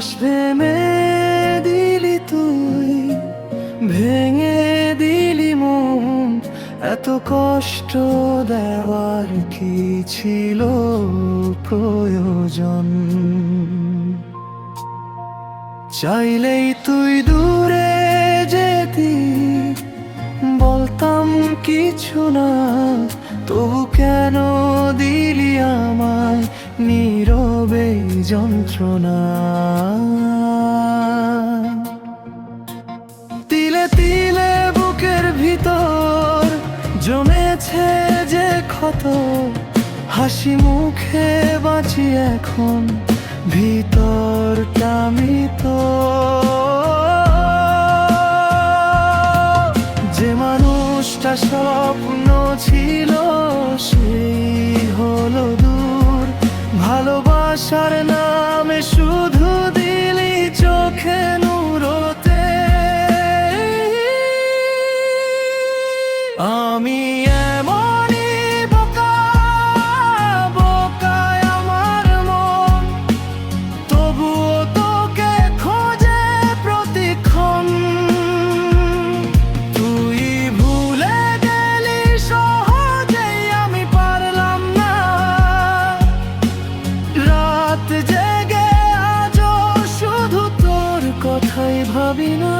বিশ্বাস দিলি তুই, ভেঙে দিলি মন। এত কষ্ট দেওয়ার কি ছিল প্রয়োজন? চাইলেই তুই দূরে যেতি, বলতাম কিছু না। তবু কেন দিলি আমায় নীরবে যন্ত্রণা? তিলে তিলে বুকের ভিতর জমেছে যে ক্ষত, হাসি মুখে বাঁচি এখন, ভিতরটা মৃত। যে মানুষটা স্বপ্ন ছিল সেই হলো দূর। ভালোবাসার নামে শুধু দিলি চোখে নুরতে। আমি এমনই বোকা, বোকায় আমার মন, তবুও তোকে খোঁজে প্রতিক্ষণ। তুই ভুলে গেলি সহজেই, আমি পারলাম না। রাত জেগে আজও শুধু তোর কথাই ভাবি না।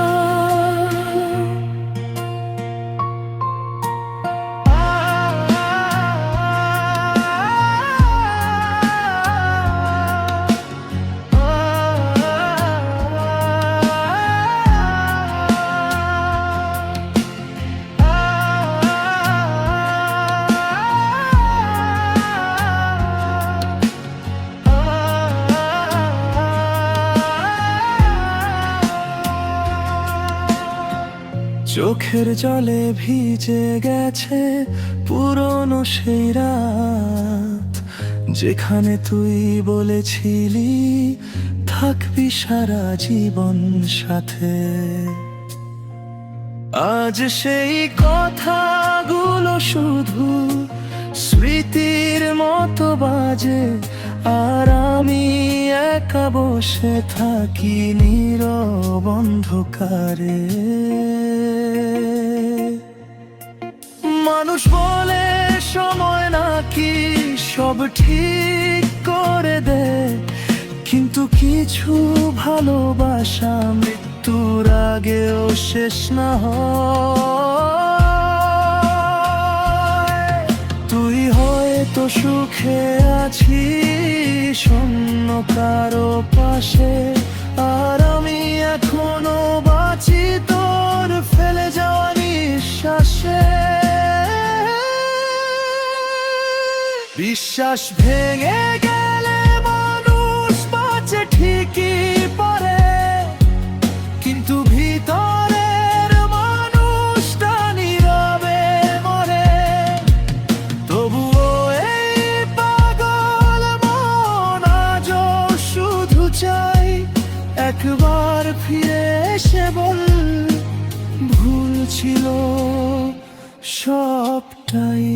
চোখের জলে ভিজে গেছে পুরনো সেই রাত, যেখানে তুই বলেছিলি থাকবি সারা জীবন সাথে। আজ সেই কথাগুলো শুধু স্মৃতির মতো বাজে, আর আমি একা বসে থাকি নীরব অন্ধকারে। মানুষ বলে সময় নাকি সব ঠিক করে দেয়, কিন্তু কিছু ভালোবাসা মৃত্যুর আগেও শেষ না হয়। তুই হয়তো সুখে আছিস শূন্য কারো পাশে, আর আমি এখনো বাঁচি তোর ফেলে যাওয়া নিঃশ্বাসে। বিশ্বাস ভেঙে গেলে মানুষ বাঁচে ঠিকই পারে, কিন্তু ভিতরের মানুষটা নীরবে মরে। তবুও এই পাগল মন আজও শুধু চাই একবার ফিরে এসে বল, ভুল ছিল সবটাই।